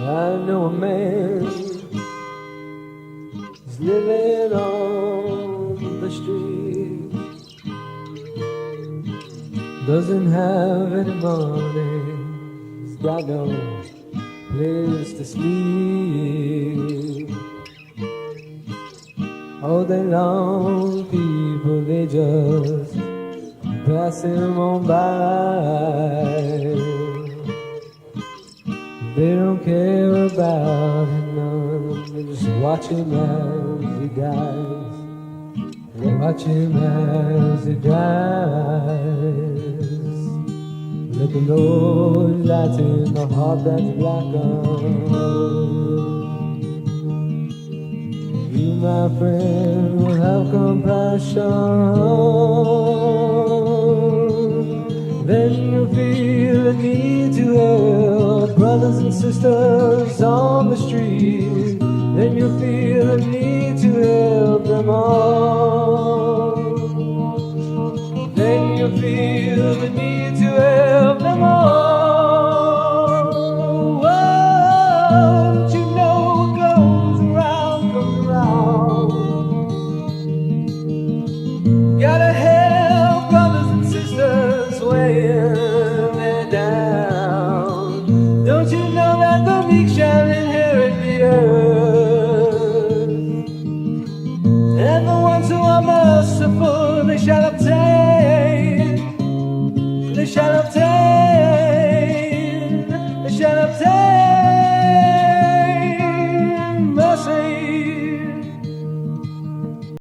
I know a man is living on the street, doesn't have any money, he's got no place to sleep. All day long people, they just pass him on by. They don't care about him none, they just watch him as he dies. They watch him as he dies. Let the Lord lighten the heart that's blackened. You, my friend, will have compassion. Then you'll feel the need to help brothers and sisters on the street. Then you'll feel the need to help them all. Then you'll feel the need to help them all. Oh, don't you know what goes around comes around? Gotta help brothers and sisters weighing it down. Don't you know that the meek shall inherit the earth? And the ones who are merciful, they shall obtain. They shall obtain.